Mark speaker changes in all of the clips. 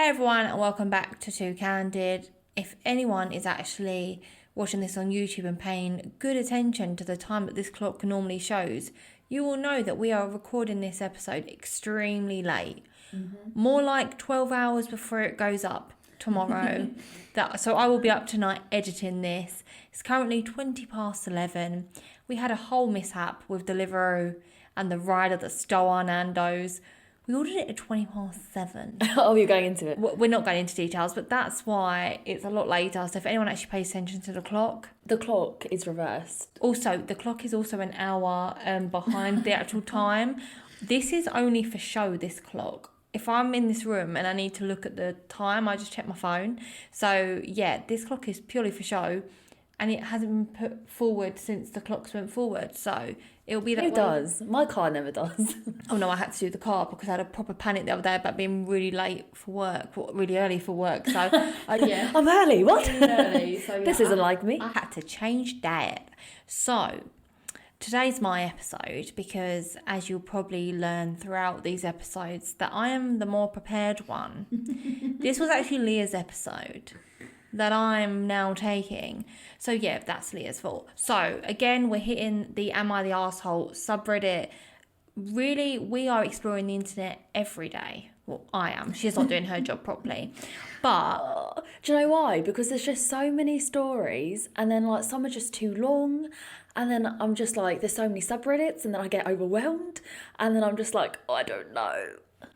Speaker 1: Hey everyone, and welcome back to Candid. If anyone is actually watching this on YouTube and paying good attention to the time that this clock normally shows, you will know that we are recording this episode extremely late. More like 12 hours before it goes up tomorrow. So I will be up tonight editing this. It's currently 20 past 11. We had a whole mishap with Deliveroo and the rider that stole our Nando's. We ordered it at 20 past 7.
Speaker 2: Oh, you're going into it.
Speaker 1: We're not going into details, but that's why it's a lot later. So if anyone actually pays attention to the clock.
Speaker 2: The clock is reversed.
Speaker 1: Also, the clock is also an hour behind the actual time. This is only for show, this clock. If I'm in this room and I need to look at the time, I just check my phone. So yeah, this clock is purely for show. And it hasn't been put forward since the clocks went forward. So it'll be that way.
Speaker 2: It does. My car never does.
Speaker 1: Oh no, I had to do the car because I had a proper panic the other day about being really late for work, really early for work. So yeah,
Speaker 2: I'm early. What?
Speaker 1: early. So yeah,
Speaker 2: This isn't like me.
Speaker 1: I had to change that. So today's my episode because, as you'll probably learn throughout these episodes, that I am the more prepared one. This was actually Leah's episode that I'm now taking. So yeah, that's Leah's fault. So again, we're hitting the Am I the Arsehole subreddit. Really, we are exploring the internet every day. Well, I am. She's not doing her job properly. But
Speaker 2: do you know why? Because there's just so many stories, and then like some are just too long, and then I'm just like, there's so many subreddits, and then I get overwhelmed, and then I'm just like, oh, I don't know.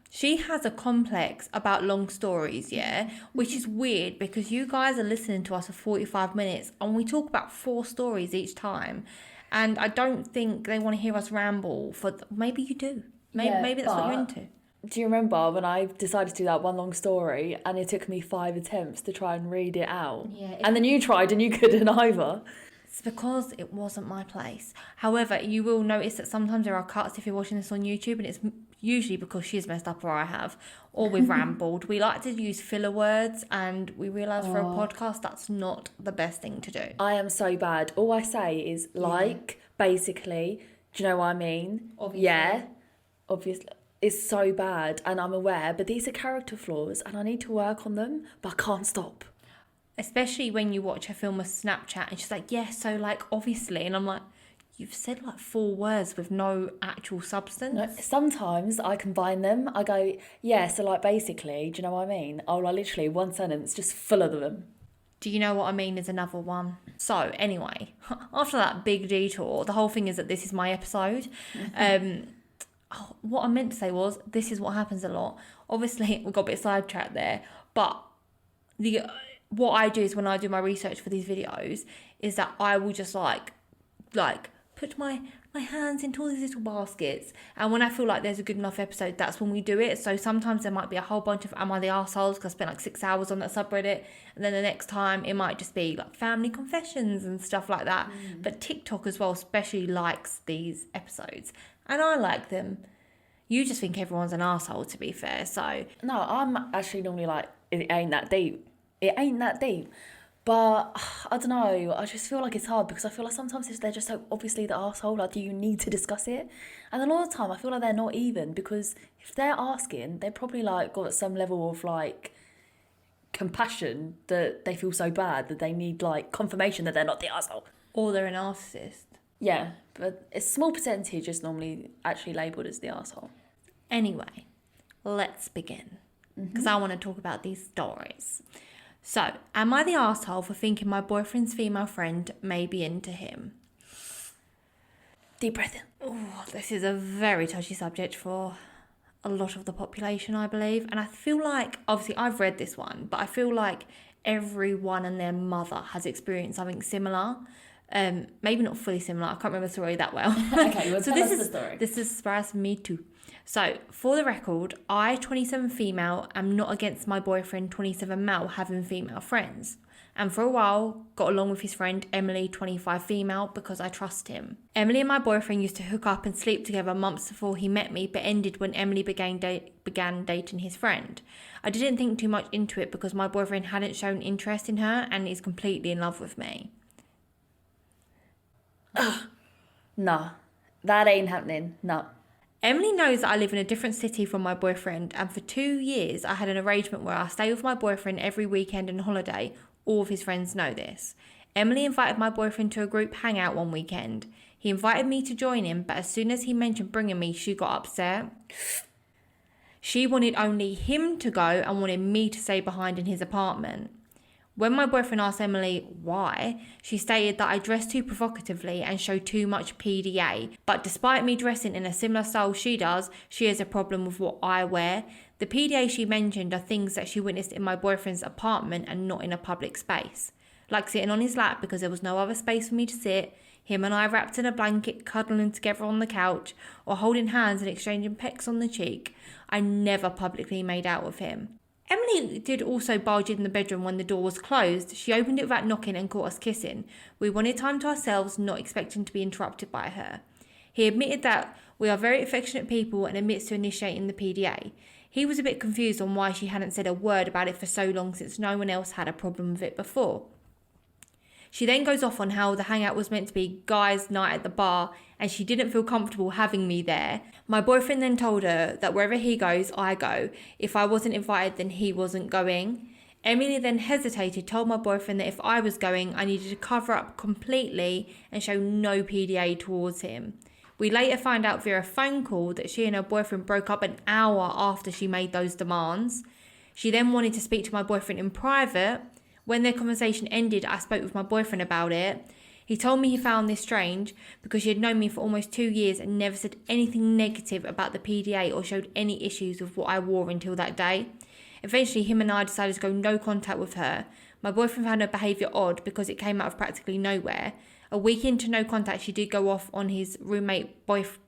Speaker 1: she has a complex about long stories, yeah, which is weird because you guys are listening to us for 45 minutes and we talk about 4 stories each time. And I don't think they want to hear us ramble maybe you do. Maybe that's what you're into.
Speaker 2: Do you remember when I decided to do that one long story and it took me 5 attempts to try and read it out?
Speaker 1: Yeah.
Speaker 2: And then you tried and you couldn't either.
Speaker 1: It's because it wasn't my place. However, you will notice that sometimes there are cuts if you're watching this on YouTube, and it's usually because she's messed up or I have, or we've rambled. We like to use filler words, and we realise for a podcast that's not the best thing to do.
Speaker 2: I am so bad. All I say is basically. Do you know what I mean?
Speaker 1: Obviously.
Speaker 2: Yeah, obviously. It's so bad, and I'm aware, but these are character flaws, and I need to work on them, but I can't stop.
Speaker 1: Especially when you watch her film a Snapchat and she's like, yeah, so like obviously, and I'm like, you've said like 4 words with no actual substance.
Speaker 2: No, sometimes I combine them. I go, yeah, so like basically, do you know what I mean? I'll like literally one sentence just full of them.
Speaker 1: Do you know what I mean is another one. So anyway, after that big detour, the whole thing is that this is my episode. What I meant to say was, this is what happens a lot. Obviously, we got a bit sidetracked there, but what I do is when I do my research for these videos is that I will just like put my hands into all these little baskets, and when I feel like there's a good enough episode, that's when we do it. So sometimes there might be a whole bunch of Am I the Arseholes because I spent like 6 hours on that subreddit, and then the next time it might just be like family confessions and stuff like that. But TikTok as well especially likes these episodes, and I like them. You just think everyone's an arsehole, to be fair. So
Speaker 2: No, I'm actually normally like, it ain't that deep. It ain't that deep. But I don't know, I just feel like it's hard because I feel like sometimes they're just so obviously the arsehole, like, do you need to discuss it? And a lot of the time I feel like they're not even, because if they're asking, they're probably like got some level of like compassion that they feel so bad that they need like confirmation that they're not the arsehole.
Speaker 1: or they're a narcissist.
Speaker 2: Yeah, but a small percentage is normally actually labelled as the arsehole.
Speaker 1: Anyway, let's begin, because I want to talk about these stories. So, am I the arsehole for thinking my boyfriend's female friend may be into him?
Speaker 2: Deep breath in.
Speaker 1: Oh, this is a very touchy subject for a lot of the population, I believe. And I feel like, obviously, I've read this one, but I feel like everyone and their mother has experienced something similar. Maybe not fully similar. I can't remember the story that well.
Speaker 2: Okay, well,
Speaker 1: so
Speaker 2: tell
Speaker 1: this
Speaker 2: us
Speaker 1: is
Speaker 2: the story.
Speaker 1: This is surprised me too. So, for the record, I, 27 female, am not against my boyfriend, 27 male, having female friends. And for a while, got along with his friend, Emily, 25 female, because I trust him. Emily and my boyfriend used to hook up and sleep together months before he met me, but ended when Emily began dating his friend. I didn't think too much into it because my boyfriend hadn't shown interest in her and is completely in love with me.
Speaker 2: Nah, that ain't happening. No.
Speaker 1: Emily knows that I live in a different city from my boyfriend, and for 2 years I had an arrangement where I stay with my boyfriend every weekend and holiday. All of his friends know this. Emily invited my boyfriend to a group hangout one weekend. He invited me to join him, but as soon as he mentioned bringing me, she got upset. She wanted only him to go and wanted me to stay behind in his apartment. When my boyfriend asked Emily why, she stated that I dress too provocatively and show too much PDA. But despite me dressing in a similar style she does, she has a problem with what I wear. The PDA she mentioned are things that she witnessed in my boyfriend's apartment and not in a public space. Like sitting on his lap because there was no other space for me to sit, him and I wrapped in a blanket cuddling together on the couch, or holding hands and exchanging pecks on the cheek. I never publicly made out with him. Emily did also barge in the bedroom when the door was closed. She opened it without knocking and caught us kissing. We wanted time to ourselves, not expecting to be interrupted by her. He admitted that we are very affectionate people and admits to initiating the PDA. He was a bit confused on why she hadn't said a word about it for so long since no one else had a problem with it before. She then goes off on how the hangout was meant to be guys' night at the bar and she didn't feel comfortable having me there. My boyfriend then told her that wherever he goes, I go. If I wasn't invited, then he wasn't going. Emily then hesitated, told my boyfriend that if I was going, I needed to cover up completely and show no PDA towards him. We later found out via a phone call that she and her boyfriend broke up an hour after she made those demands. She then wanted to speak to my boyfriend in private. When their conversation ended, I spoke with my boyfriend about it. He told me he found this strange because she had known me for almost 2 years and never said anything negative about the PDA or showed any issues with what I wore until that day. Eventually, him and I decided to go no contact with her. My boyfriend found her behaviour odd because it came out of practically nowhere. A week into no contact, she did go off on his roommate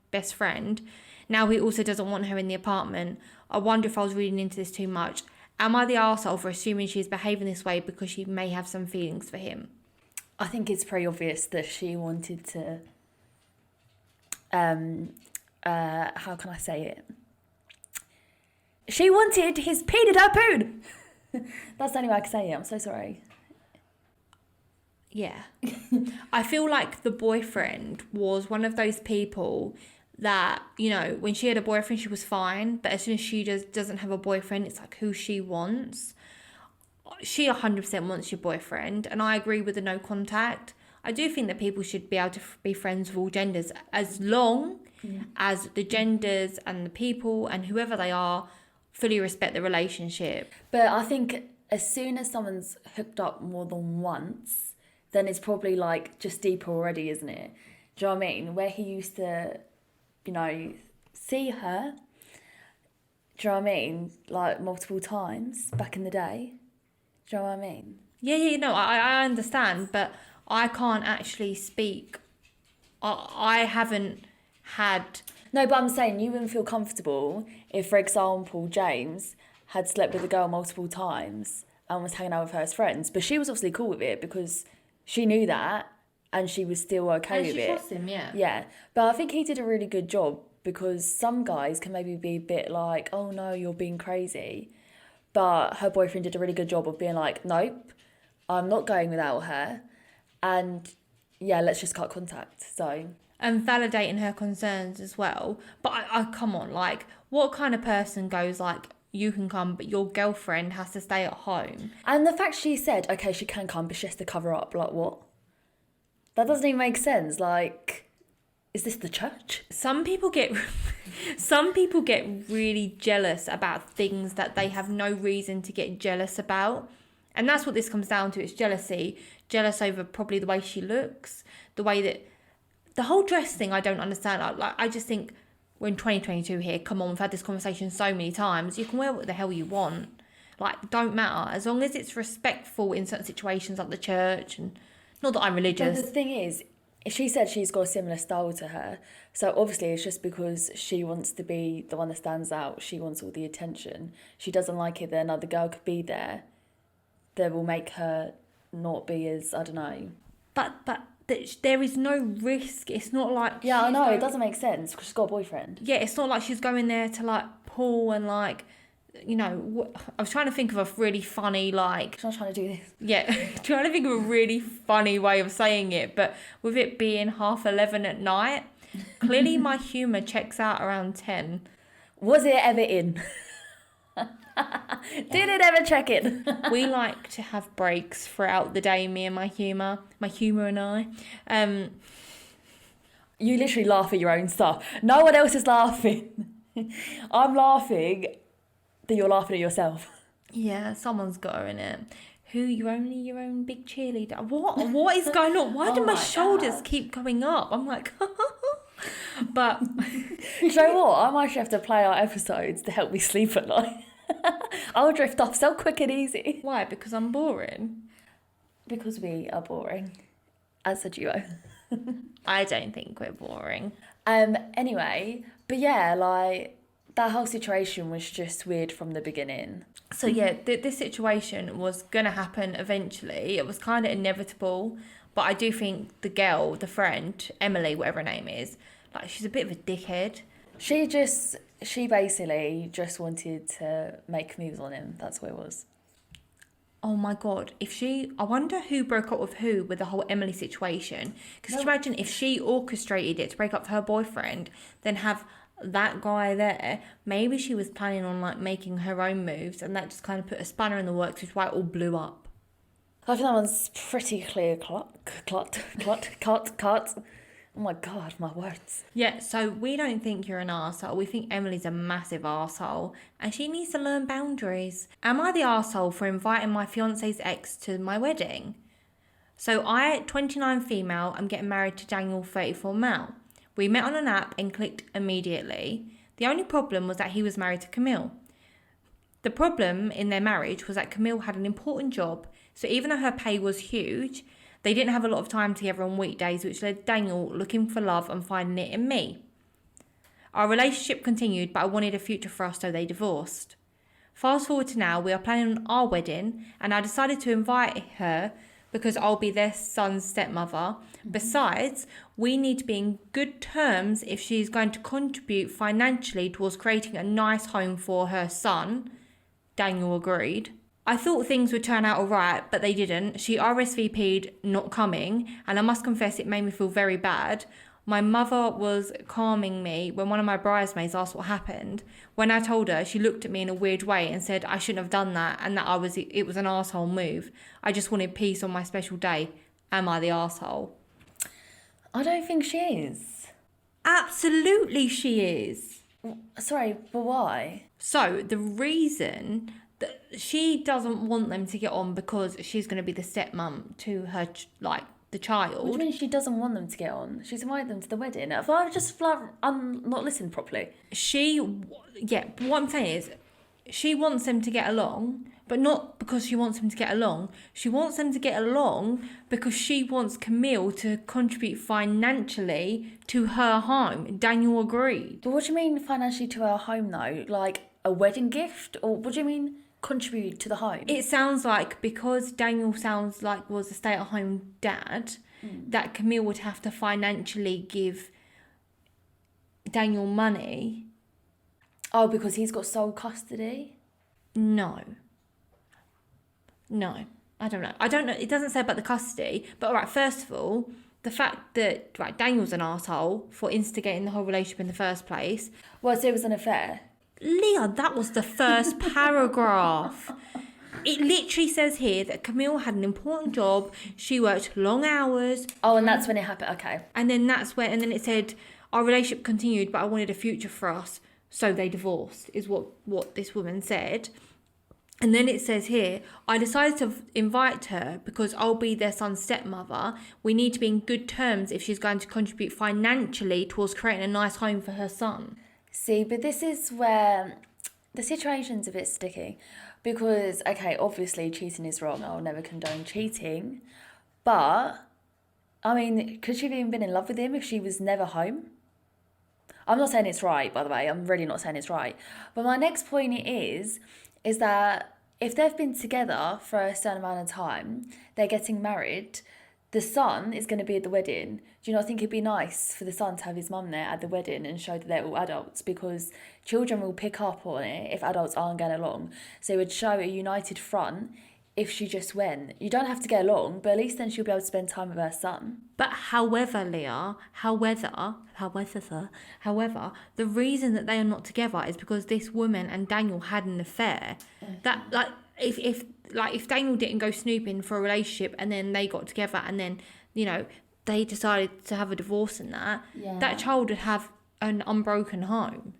Speaker 1: best friend. Now he also doesn't want her in the apartment. I wonder if I was reading into this too much. Am I the arsehole for assuming she's behaving this way because she may have some feelings for him?
Speaker 2: I think it's pretty obvious that she wanted to, how can I say it? She wanted his peanut harpoon! That's the only way I can say it, I'm so sorry.
Speaker 1: Yeah. I feel like the boyfriend was one of those people that, you know, when she had a boyfriend, she was fine. But as soon as she doesn't have a boyfriend, it's like who she wants. She 100% wants your boyfriend. And I agree with the no contact. I do think that people should be able to be friends with all genders as long as the genders and the people and whoever they are fully respect the relationship.
Speaker 2: But I think as soon as someone's hooked up more than once, then it's probably like just deeper already, isn't it? Do you know what I mean? Where he used to, you know, see her, do you know what I mean? Like multiple times back in the day. Do you know what I mean?
Speaker 1: Yeah, no, I understand, but I can't actually speak. I haven't had...
Speaker 2: No, but I'm saying you wouldn't feel comfortable if, for example, James had slept with a girl multiple times and was hanging out with her as friends. But she was obviously cool with it because she knew that and she was still okay with it.
Speaker 1: And she trusts him, yeah.
Speaker 2: Yeah, but I think he did a really good job because some guys can maybe be a bit like, oh no, you're being crazy. But her boyfriend did a really good job of being like, nope, I'm not going without her. And yeah, let's just cut contact, so...
Speaker 1: And validating her concerns as well. But I come on, like, what kind of person goes like, you can come, but your girlfriend has to stay at home?
Speaker 2: And the fact she said, okay, she can come, but she has to cover up, like, what? That doesn't even make sense. Like, is this the church?
Speaker 1: Some people get really jealous about things that they have no reason to get jealous about. And that's what this comes down to. It's jealousy. Jealous over probably the way she looks, the way that... The whole dress thing, I don't understand. I just think we're in 2022 here. Come on, we've had this conversation so many times. You can wear what the hell you want. Like, don't matter. As long as it's respectful in certain situations like the church. And not that I'm religious.
Speaker 2: But the thing is, she said she's got a similar style to her. So obviously it's just because she wants to be the one that stands out. She wants all the attention. She doesn't like it that another girl could be there. That will make her not be as, I don't know.
Speaker 1: But there is no risk. It's not like...
Speaker 2: Yeah, I know, it doesn't make sense because she's got a boyfriend.
Speaker 1: Yeah, it's not like she's going there to, like, pull and, like, you know... I was trying to think of a really funny, like...
Speaker 2: She's not trying to do this.
Speaker 1: Yeah, trying to think of a really funny way of saying it, but with it being 11:30 at night, Clearly my humour checks out around 10.
Speaker 2: Was it ever in? Did it ever check in?
Speaker 1: We like to have breaks throughout the day, me and my humour and I.
Speaker 2: You literally laugh at your own stuff. No one else is laughing. I'm laughing that you're laughing at yourself.
Speaker 1: Yeah, someone's got her in it. You're only your own big cheerleader. What is going on? Why do my shoulders keep coming up? I'm like, but
Speaker 2: You know what? I might actually have to play our episodes to help me sleep at night. I'll drift off so quick and easy.
Speaker 1: why? Because I'm boring.
Speaker 2: Because we are boring as a duo.
Speaker 1: I don't think we're boring.
Speaker 2: Anyway, but yeah, like that whole situation was just weird from the beginning.
Speaker 1: So yeah, this situation was gonna happen eventually. It was kind of inevitable, but I do think the girl, the friend, Emily, whatever her name is, like she's a bit of a dickhead.
Speaker 2: She basically just wanted to make moves on him. That's what it was.
Speaker 1: Oh my God, I wonder who broke up with who with the whole Emily situation. Because imagine if she orchestrated it to break up with her boyfriend, then have that guy there. Maybe she was planning on like making her own moves, and that just kind of put a spanner in the works, which is why it all blew up.
Speaker 2: I think that one's pretty clear cut. Oh my God, my words.
Speaker 1: Yeah, so we don't think you're an arsehole. We think Emily's a massive arsehole, and she needs to learn boundaries. Am I the arsehole for inviting my fiance's ex to my wedding? So I, 29 female, I'm getting married to Daniel, 34 male. We met on an app and clicked immediately. The only problem was that he was married to Camille. The problem in their marriage was that Camille had an important job, so even though her pay was huge, they didn't have a lot of time together on weekdays, which led Daniel looking for love and finding it in me. Our relationship continued, but I wanted a future for us, so they divorced. Fast forward to now, we are planning on our wedding, and I decided to invite her because I'll be their son's stepmother. Besides, we need to be in good terms if she's going to contribute financially towards creating a nice home for her son. Daniel agreed. I thought things would turn out alright, but they didn't. She RSVP'd not coming, and I must confess it made me feel very bad. My mother was calming me when one of my bridesmaids asked what happened. When I told her, she looked at me in a weird way and said I shouldn't have done that and that it was an arsehole move. I just wanted peace on my special day. Am I the arsehole?
Speaker 2: I don't think she is.
Speaker 1: Absolutely she is.
Speaker 2: Sorry, but why?
Speaker 1: So the reason that she doesn't want them to get on because she's going to be the stepmom to her, the child.
Speaker 2: What do you mean she doesn't want them to get on? She's invited them to the wedding. If I just not listened properly.
Speaker 1: What I'm saying is, she wants them to get along, but not because she wants them to get along. She wants them to get along because she wants Camille to contribute financially to her home. Daniel agreed.
Speaker 2: But what do you mean financially to her home though? Like a wedding gift? Or what do you mean contribute to the home?
Speaker 1: It sounds like because Daniel was a stay-at-home dad, that Camille would have to financially give Daniel money.
Speaker 2: Oh, because he's got sole custody?
Speaker 1: No, I don't know. It doesn't say about the custody, but all right, first of all, the fact that Daniel's an arsehole for instigating the whole relationship in the first place.
Speaker 2: Well, so it was an affair.
Speaker 1: Leah, that was the first paragraph. It literally says here that Camille had an important job. She worked long hours.
Speaker 2: Oh, and that's when it happened. Okay.
Speaker 1: And then and then it said, our relationship continued, but I wanted a future for us. So they divorced, is what this woman said. And then it says here, I decided to invite her because I'll be their son's stepmother. We need to be in good terms if she's going to contribute financially towards creating a nice home for her son.
Speaker 2: See, but this is where the situation's a bit sticky. Because, okay, obviously cheating is wrong. I'll never condone cheating. But, I mean, could she have even been in love with him if she was never home? I'm not saying it's right, by the way. I'm really not saying it's right. But my next point is that if they've been together for a certain amount of time, they're getting married, the son is going to be at the wedding. Do you not think it'd be nice for the son to have his mum there at the wedding and show that they're all adults? Because children will pick up on it if adults aren't getting along. So it would show a united front if she just went. You don't have to get along, but at least then she'll be able to spend time with her son.
Speaker 1: But however, Leah, however, the reason that they are not together is because this woman and Daniel had an affair. That, like, if Daniel didn't go snooping for a relationship and then they got together and then, you know, they decided to have a divorce and that child would have an unbroken home.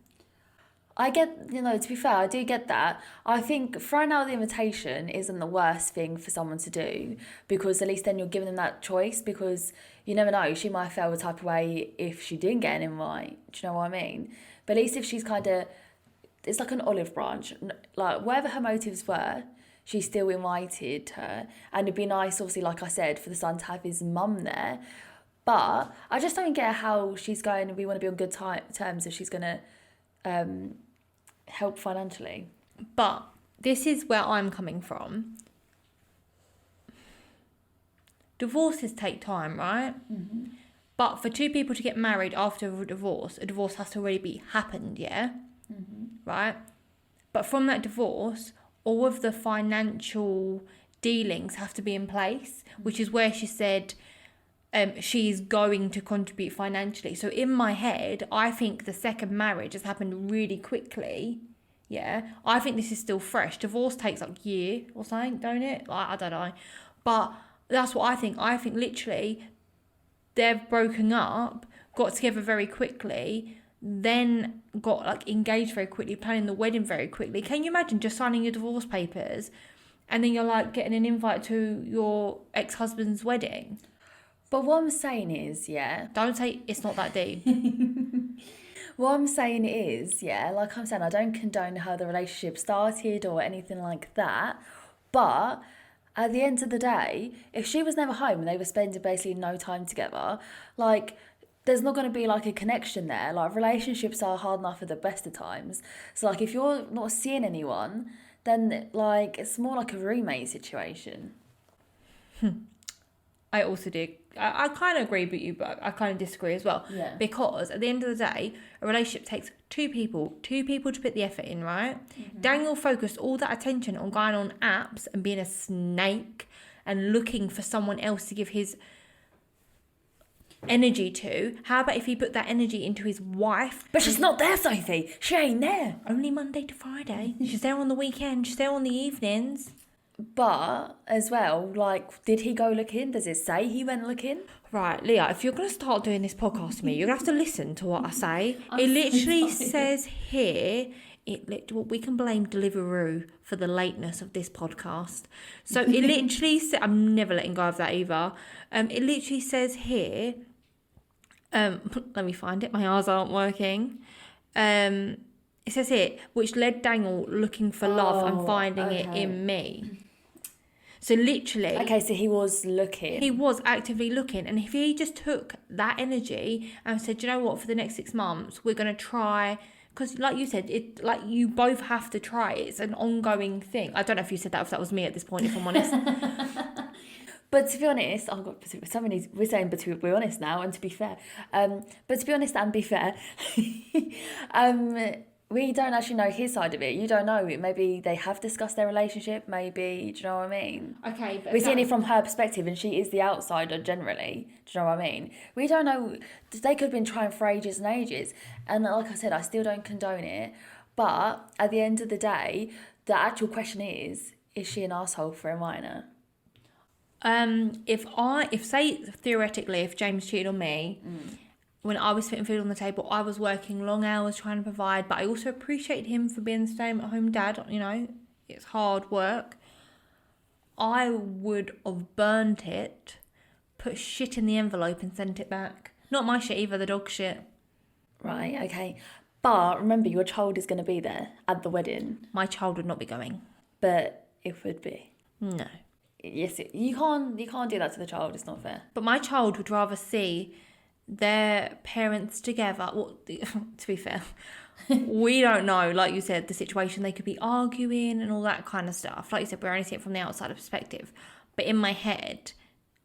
Speaker 2: I get, to be fair, I do get that. I think throwing out the invitation isn't the worst thing for someone to do, because at least then you're giving them that choice, because you never know, she might feel the type of way if she didn't get an invite. Do you know what I mean? But at least if she's kind of, it's like an olive branch, like whatever her motives were, she still invited her. And it'd be nice, obviously, like I said, for the son to have his mum there. But I just don't get how she's going, we want to be on good terms if she's going to help financially.
Speaker 1: But this is where I'm coming from. Divorces take time, right? Mm-hmm. But for two people to get married after a divorce has to already be happened, yeah? Mm-hmm. Right? But from that divorce, all of the financial dealings have to be in place, which is where she said she's going to contribute financially. So in my head, I think the second marriage has happened really quickly. Yeah, I think this is still fresh. Divorce takes like a year or something, don't it? I don't know. But that's what I think. I think literally they've broken up, got together very quickly, then got like engaged very quickly, planning the wedding very quickly. Can you imagine just signing your divorce papers and then you're like getting an invite to your ex-husband's wedding?
Speaker 2: But what I'm saying is, yeah.
Speaker 1: Don't say it's not that deep.
Speaker 2: What I'm saying is, yeah, like I'm saying, I don't condone how the relationship started or anything like that. But at the end of the day, if she was never home and they were spending basically no time together, like, there's not going to be like a connection there. Like, relationships are hard enough at the best of times. So like, if you're not seeing anyone, then like, it's more like a roommate situation.
Speaker 1: I also do. I kind of agree with you, but I kind of disagree as well.
Speaker 2: Yeah.
Speaker 1: Because at the end of the day, a relationship takes two people to put the effort in, right? Mm-hmm. Daniel focused all that attention on going on apps and being a snake and looking for someone else to give his energy to. How about if he put that energy into his wife?
Speaker 2: But she's not there, Sophie. She ain't there.
Speaker 1: Only Monday to Friday. She's there on the weekend. She's there on the evenings.
Speaker 2: But as well, like, did he go looking? Does it say he went looking?
Speaker 1: Right, Leah, if you're going to start doing this podcast to me, you're going to have to listen to what I say. It literally says here, we can blame Deliveroo for the lateness of this podcast. So it literally says, I'm never letting go of that either. It literally says here, let me find it, my eyes aren't working. It says here, which led Daniel looking for love and finding it in me. So literally...
Speaker 2: Okay, so he was looking.
Speaker 1: He was actively looking. And if he just took that energy and said, you know what, for the next 6 months, we're going to try... Because like you said, it like you both have to try. It's an ongoing thing. I don't know if you said that, if that was me at this point, if I'm honest.
Speaker 2: But to be honest, we're saying but to be honest now and to be fair. But to be honest and be fair, we don't actually know his side of it. You don't know. Maybe they have discussed their relationship. Maybe, do you know what I mean?
Speaker 1: Okay, but
Speaker 2: we're seeing it from her perspective, and she is the outsider generally. Do you know what I mean? We don't know. They could have been trying for ages and ages. And like I said, I still don't condone it. But at the end of the day, the actual question is she an asshole for inviting her?
Speaker 1: If say theoretically, if James cheated on me. When I was putting food on the table, I was working long hours trying to provide, but I also appreciate him for being the stay-at-home dad. You know, it's hard work. I would have burnt it, put shit in the envelope and sent it back. Not my shit either, the dog shit.
Speaker 2: Right, okay. But remember, your child is going to be there at the wedding.
Speaker 1: My child would not be going.
Speaker 2: But it would be.
Speaker 1: No.
Speaker 2: Yes, you can't do that to the child. It's not fair.
Speaker 1: But my child would rather see their parents together. Well, to be fair, we don't know, like you said, the situation. They could be arguing and all that kind of stuff. Like you said, we're only seeing it from the outside perspective. But in my head,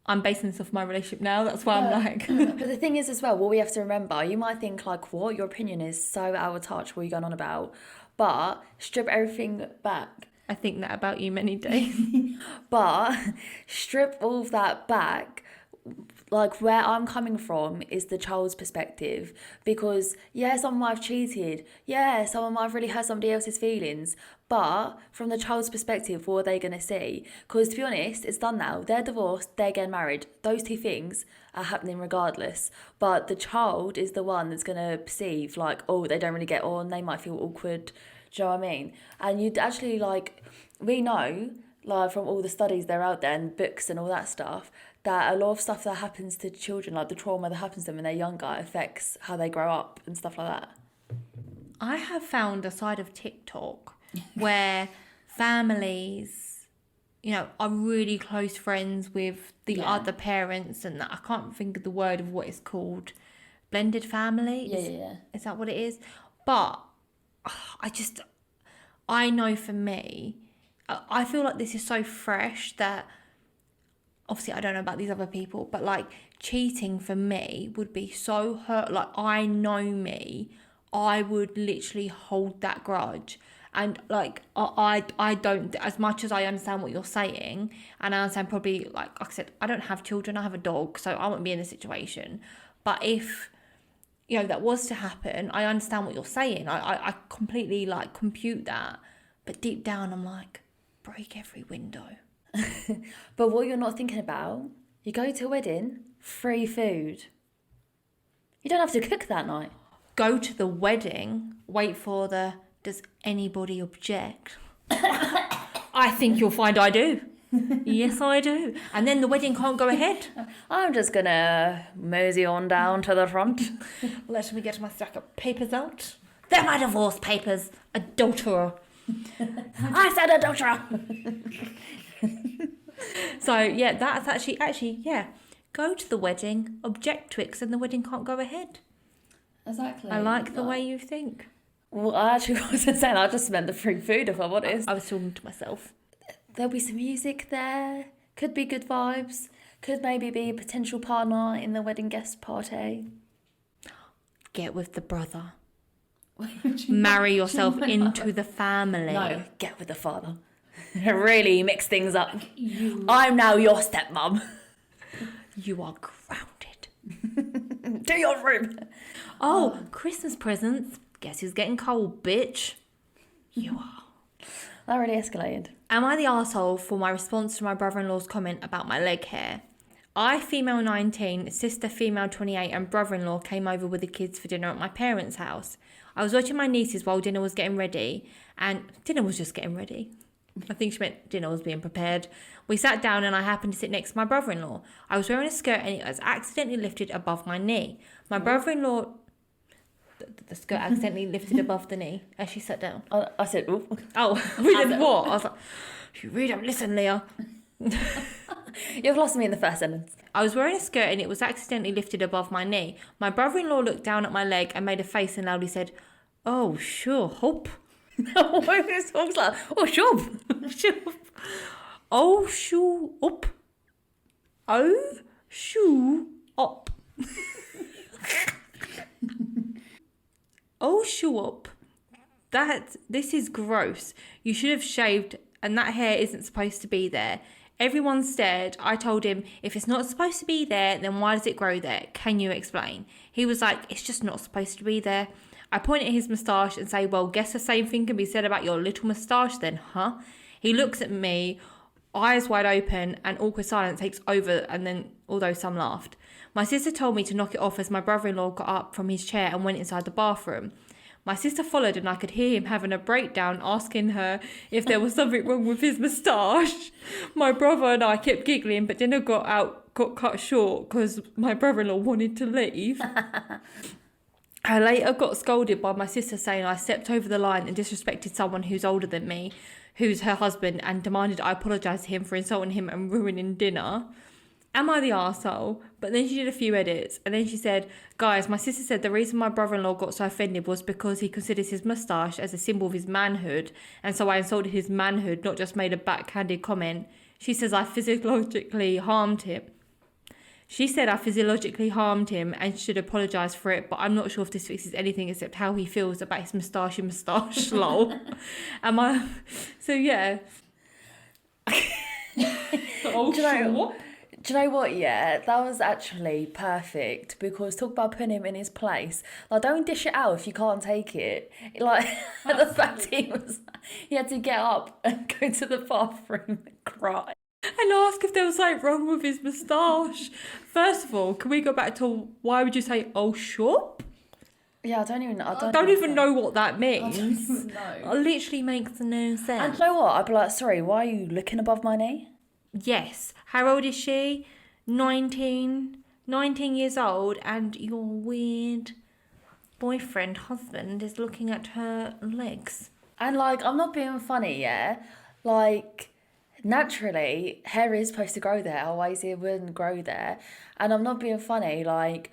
Speaker 1: I'm basing this off my relationship now. That's why I'm like...
Speaker 2: But the thing is as well, what we have to remember, you might think like, what? Your opinion is so out of touch. What are you going on about? But strip everything back.
Speaker 1: I think that about you many days.
Speaker 2: But strip all of that back, like where I'm coming from is the child's perspective, because yeah, someone might have cheated, yeah, someone might have really hurt somebody else's feelings, but from the child's perspective, what are they going to see? Because to be honest, it's done now. They're divorced, they're getting married. Those two things are happening regardless, but the child is the one that's going to perceive like, oh, they don't really get on, they might feel awkward. Do you know what I mean? And you'd actually, like, we know, like, from all the studies that are out there and books and all that stuff, that a lot of stuff that happens to children, like the trauma that happens to them when they're younger, affects how they grow up and stuff like that.
Speaker 1: I have found a side of TikTok where families, you know, are really close friends with the other parents, and I can't think of the word of what it's called. Blended family?
Speaker 2: Yeah.
Speaker 1: Is that what it is? But I know for me, I feel like this is so fresh that obviously I don't know about these other people, but like cheating for me would be so hurt. Like, I know me, I would literally hold that grudge. And like, I don't, as much as I understand what you're saying, and I understand probably, like I said, I don't have children, I have a dog, so I won't be in this situation. But if, you know, that was to happen, I understand what you're saying. I completely like compute that. But deep down, I'm like, break every window.
Speaker 2: But what you're not thinking about, you go to a wedding, free food. You don't have to cook that night.
Speaker 1: Go to the wedding, wait for the, does anybody object? I think you'll find I do. Yes, I do. And then the wedding can't go ahead.
Speaker 2: I'm just gonna mosey on down to the front.
Speaker 1: Let me get my stack of papers out. They're my divorce papers. Adulterer.
Speaker 2: I said adulterer.
Speaker 1: So yeah, that's actually yeah. Go to the wedding, object to it, because then the wedding can't go ahead.
Speaker 2: Exactly.
Speaker 1: I like the way you think.
Speaker 2: Well, I actually wasn't saying, I just meant the free food, if I'm honest.
Speaker 1: I was talking to myself.
Speaker 2: There'll be some music there. Could be good vibes. Could maybe be a potential partner in the wedding guest party.
Speaker 1: Get with the brother. Marry yourself into the family.
Speaker 2: No, get with the father. Really mix things up. I'm now your stepmom.
Speaker 1: You are grounded.
Speaker 2: To your room.
Speaker 1: Oh, Christmas presents. Guess who's getting cold, bitch? You are.
Speaker 2: That really escalated.
Speaker 1: Am I the arsehole for my response to my brother-in-law's comment about my leg hair? I, female 19, sister female 28, and brother-in-law came over with the kids for dinner at my parents' house. I was watching my nieces while dinner was getting ready, and dinner was just getting ready. I think she meant dinner was being prepared. We sat down and I happened to sit next to my brother-in-law. I was wearing a skirt and it was accidentally lifted above my knee. My brother-in-law... The skirt accidentally lifted above the knee as she sat down.
Speaker 2: I said, ooh.
Speaker 1: Oh, we did what? I was like, you really don't listen, Leah.
Speaker 2: You've lost me in the first sentence.
Speaker 1: I was wearing a skirt and it was accidentally lifted above my knee. My brother-in-law looked down at my leg and made a face and loudly said, oh, sure, hope.
Speaker 2: What is this like? Oh, sure.
Speaker 1: Oh, shoe up. Oh, shoe up. Oh, shoe up. This is gross. You should have shaved and that hair isn't supposed to be there. Everyone stared. I told him, if it's not supposed to be there, then why does it grow there? Can you explain? He was like, it's just not supposed to be there. I point at his moustache and say, well, guess the same thing can be said about your little moustache then, huh? He looks at me, eyes wide open, and awkward silence takes over, and then, although some laughed. My sister told me to knock it off as my brother-in-law got up from his chair and went inside the bathroom. My sister followed and I could hear him having a breakdown, asking her if there was something wrong with his moustache. My brother and I kept giggling, but dinner got cut short because my brother-in-law wanted to leave. I later got scolded by my sister saying I stepped over the line and disrespected someone who's older than me, who's her husband, and demanded I apologise to him for insulting him and ruining dinner. Am I the arsehole? But then she did a few edits, and then she said, guys, my sister said the reason my brother-in-law got so offended was because he considers his moustache as a symbol of his manhood, and so I insulted his manhood, not just made a backhanded comment. She says I physiologically harmed him. She said I physiologically harmed him and should apologise for it, but I'm not sure if this fixes anything except how he feels about his moustache, lol. So yeah. Oh,
Speaker 2: Do you know what? Yeah, that was actually perfect because talk about putting him in his place. Like, don't dish it out if you can't take it. Like, the fact he had to get up and go to the bathroom and cry.
Speaker 1: And ask if there was something wrong with his moustache. First of all, can we go back to why would you say, oh, shop?
Speaker 2: Yeah, I don't
Speaker 1: even know what that means.
Speaker 2: I don't even know.
Speaker 1: It literally makes no sense.
Speaker 2: And you know what? I'd be like, sorry, why are you looking above my knee?
Speaker 1: Yes. How old is she? 19 years old, and your weird husband is looking at her legs.
Speaker 2: And like, I'm not being funny, yeah? Like, naturally, hair is supposed to grow there, otherwise it wouldn't grow there. And I'm not being funny, like,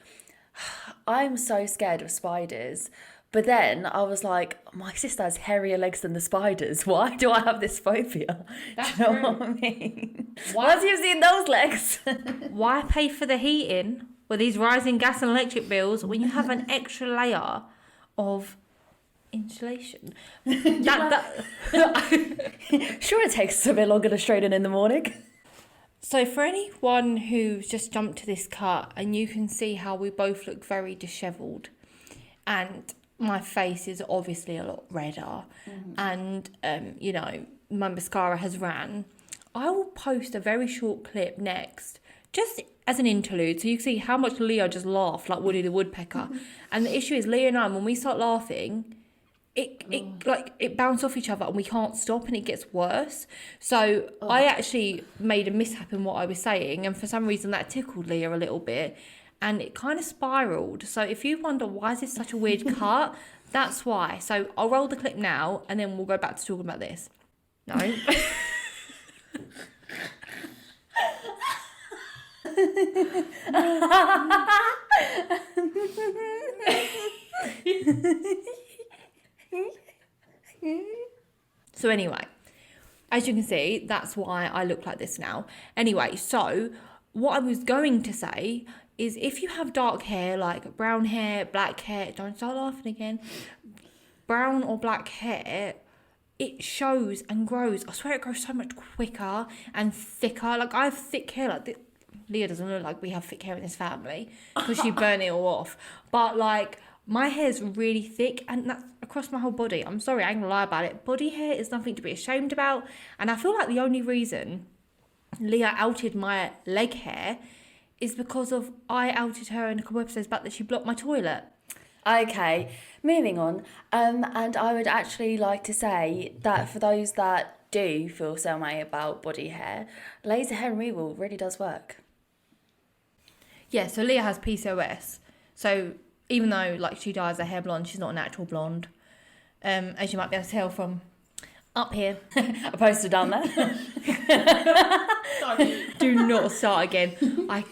Speaker 2: I'm so scared of spiders. But then I was like, my sister has hairier legs than the spiders. Why do I have this phobia?
Speaker 1: That's
Speaker 2: do you know
Speaker 1: true.
Speaker 2: what I mean? Once you've seen those legs.
Speaker 1: Why pay for the heating with these rising gas and electric bills when you have an extra layer of insulation?
Speaker 2: Sure, it takes a bit longer to straighten in the morning.
Speaker 1: So for anyone who's just jumped to this cut, and you can see how we both look very dishevelled, and my face is obviously a lot redder, and you know, my mascara has ran. I will post a very short clip next, just as an interlude, so you can see how much Leo just laughed like Woody the Woodpecker. And the issue is, Leo and I, when we start laughing, it bounces off each other and we can't stop, and it gets worse. So I actually made a mishap in what I was saying, and for some reason that tickled Leo a little bit, and it kind of spiraled. So if you wonder why is this such a weird cut, that's why. So I'll roll the clip now, and then we'll go back to talking about this. No. So anyway, as you can see, that's why I look like this now. Anyway, so what I was going to say is, if you have dark hair, like brown hair, black hair, don't start laughing again, brown or black hair, it shows and grows. I swear it grows so much quicker and thicker. Like, I have thick hair like this. Leah doesn't look like we have thick hair in this family because she burnt it all off. But like, my hair is really thick, and that's across my whole body. I'm sorry, I ain't gonna lie about it. Body hair is nothing to be ashamed about. And I feel like the only reason Leah outed my leg hair is because of I outed her in a couple episodes back that she blocked my toilet.
Speaker 2: Okay, moving on. And I would actually like to say that for those that do feel some way about body hair, laser hair removal really does work.
Speaker 1: Yeah, so Leah has PCOS. So even though like she dyes her hair blonde, she's not a natural blonde. As you might be able to tell from up here.
Speaker 2: I posted down there.
Speaker 1: Do not start again.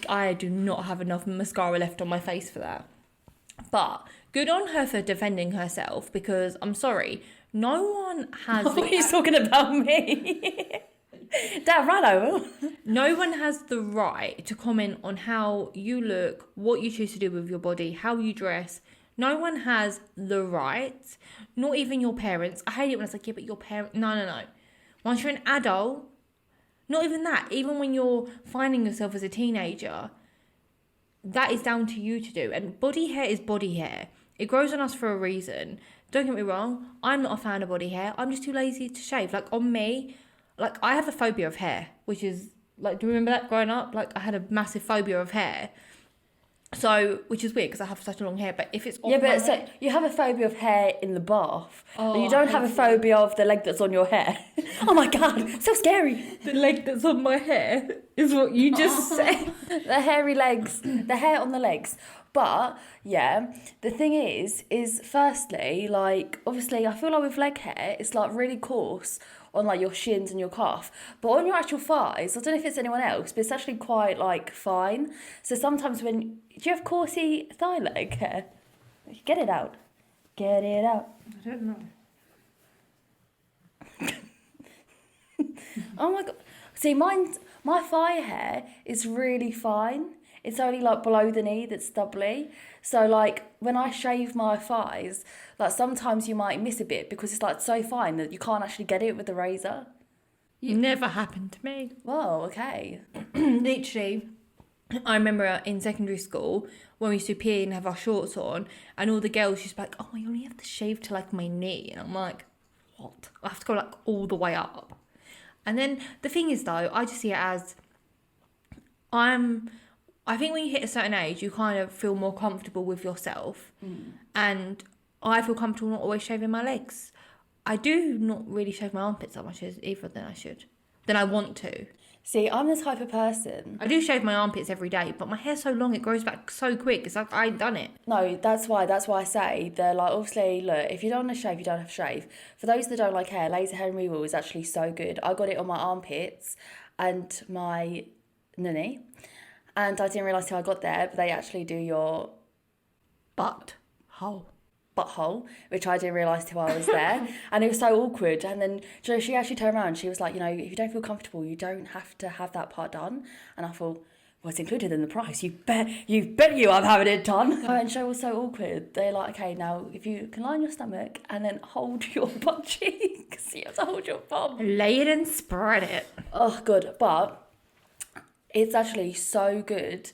Speaker 1: I do not have enough mascara left on my face for that. But good on her for defending herself, because I'm sorry, no one has...
Speaker 2: What are you talking about me? Damn right I will.
Speaker 1: No one has the right to comment on how you look, what you choose to do with your body, how you dress. No one has the right, not even your parents. I hate it when it's like, yeah, but your parents... No. Once you're an adult, not even that. Even when you're finding yourself as a teenager, that is down to you to do. And body hair is body hair. It grows on us for a reason. Don't get me wrong, I'm not a fan of body hair. I'm just too lazy to shave. Like, on me, like, I have a phobia of hair, which is, like, do you remember that growing up? Like, I had a massive phobia of hair. So, which is weird because I have such a long hair, but if it's on my
Speaker 2: so
Speaker 1: head,
Speaker 2: you have a phobia of hair in the bath, but you don't have a phobia of the leg that's on your hair. Oh my god, so scary.
Speaker 1: the leg that's on my hair is what you just said.
Speaker 2: The hairy legs, the hair on the legs. But yeah, the thing is firstly, like, obviously I feel like with leg hair, it's like really coarse on like your shins and your calf, but on your actual thighs, I don't know if it's anyone else, but it's actually quite like fine. So sometimes do you have coarsey thigh leg hair? Get it out.
Speaker 1: I don't know.
Speaker 2: Oh my god. See, my thigh hair is really fine. It's only like below the knee that's stubbly. So like when I shave my thighs, like sometimes you might miss a bit because it's like so fine that you can't actually get it with the razor.
Speaker 1: Never happened to me.
Speaker 2: Whoa, okay.
Speaker 1: Literally, I remember in secondary school when we used to pee and have our shorts on, and all the girls used to be like, "Oh, I only have to shave to like my knee," and I'm like, "What? I have to go like all the way up." And then the thing is, though, I just see it as I think when you hit a certain age, you kind of feel more comfortable with yourself, and I feel comfortable not always shaving my legs. I do not really shave my armpits that much either than I want to.
Speaker 2: See, I'm the type of person.
Speaker 1: I do shave my armpits every day, but my hair's so long, it grows back so quick. It's like I ain't done it.
Speaker 2: No, that's why I say they're like, obviously, look, if you don't want to shave, you don't have to shave. For those that don't like hair, laser hair removal is actually so good. I got it on my armpits and my nunny, and I didn't realise till I got there, but they actually do your
Speaker 1: butthole,
Speaker 2: which I didn't realise till I was there. And it was so awkward. And then she actually turned around, she was like, you know, if you don't feel comfortable, you don't have to have that part done. And I thought, well, it's included in the price. You bet I'm having it done. And she was so awkward. They're like, okay, now if you can lie on your stomach and then hold your butt cheeks, you have to hold your bum.
Speaker 1: Lay it and spread it.
Speaker 2: Oh, good. But it's actually so good.